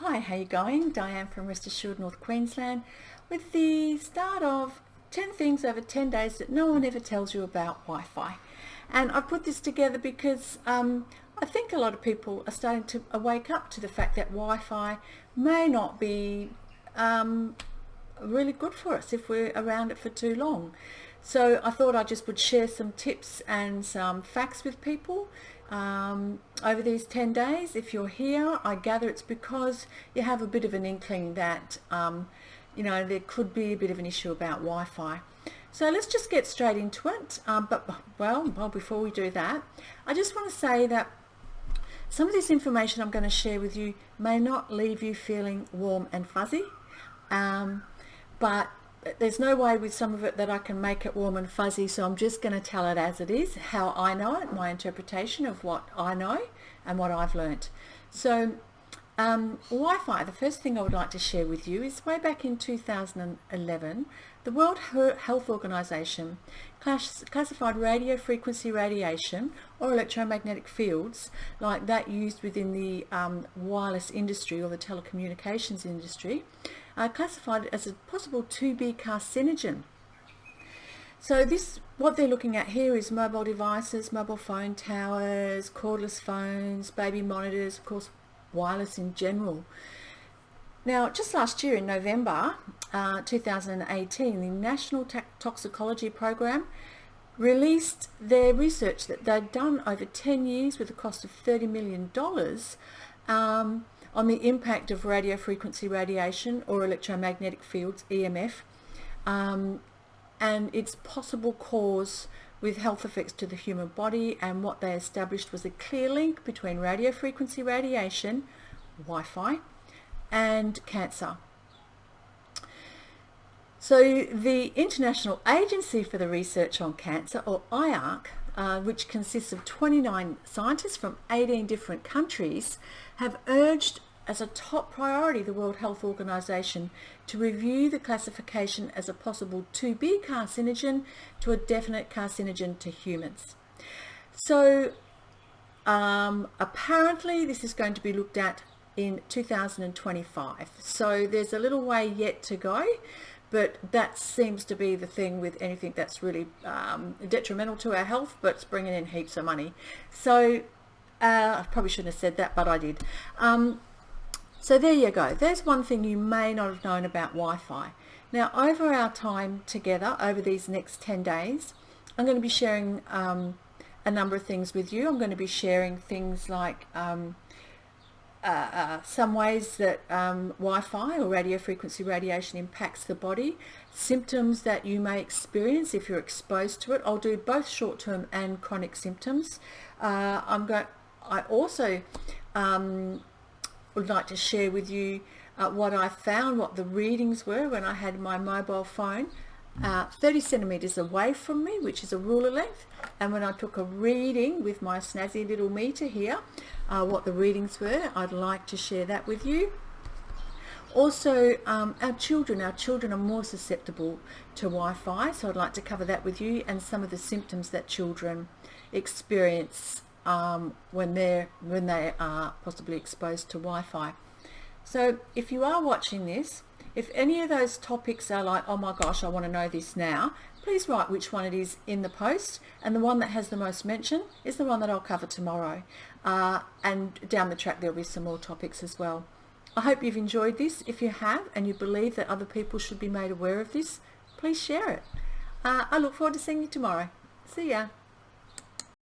Hi, how you going? Diane from Rest Assured North Queensland with the start of 10 things over 10 days that no one ever tells you about Wi-Fi. And I put this together because I think a lot of people are starting to wake up to the fact that Wi-Fi may not be really good for us if we're around it for too long. So I thought I just would share some tips and some facts with people over these 10 days. If you're here, I gather it's because you have a bit of an inkling that there could be a bit of an issue about Wi-Fi. So let's just get straight into it. Well, before we do that, I just want to say that some of this information I'm going to share with you may not leave you feeling warm and fuzzy, but there's no way with some of it that I can make it warm and fuzzy, so I'm just going to tell it as it is, how I know it, my interpretation of what I know and what I've learnt. So Wi-Fi, the first thing I would like to share with you is way back in 2011, the World Health Organization classified radio frequency radiation or electromagnetic fields like that used within the wireless industry or the telecommunications industry, classified it as a possible 2B carcinogen. So what they're looking at here is mobile devices, mobile phone towers, cordless phones, baby monitors, of course wireless in general. Now, just last year in November 2018, the National Toxicology Program released their research that they'd done over 10 years with a cost of $30 million on the impact of radio frequency radiation or electromagnetic fields, EMF, and its possible cause with health effects to the human body. And what they established was a clear link between radio frequency radiation, Wi-Fi, and cancer. So the International Agency for the Research on Cancer, or IARC, which consists of 29 scientists from 18 different countries, have urged as a top priority the World Health Organization to review the classification as a possible 2B carcinogen to a definite carcinogen to humans. So apparently this is going to be looked at in 2025. So there's a little way yet to go, but that seems to be the thing with anything that's really detrimental to our health, but it's bringing in heaps of money. So I probably shouldn't have said that, but I did. So there you go. There's one thing you may not have known about Wi-Fi. Now, over our time together, over these next 10 days, I'm going to be sharing a number of things with you. I'm going to be sharing things like some ways that Wi-Fi or radio frequency radiation impacts the body, symptoms that you may experience if you're exposed to it. I'll do both short-term and chronic symptoms. I also would like to share with you what I found, what the readings were when I had my mobile phone 30 centimeters away from me, which is a ruler length, and when I took a reading with my snazzy little meter here, what the readings were. I'd like to share that with you. Also, our children are more susceptible to Wi-Fi, so I'd like to cover that with you, and some of the symptoms that children experience when they are possibly exposed to Wi-Fi. So if you are watching this, if any of those topics are like, oh my gosh, I want to know this now, please write which one it is in the post, and the one that has the most mention is the one that I'll cover tomorrow. And down the track there'll be some more topics as well. I hope you've enjoyed this. If you have and you believe that other people should be made aware of this, please share it. I look forward to seeing you tomorrow. See ya.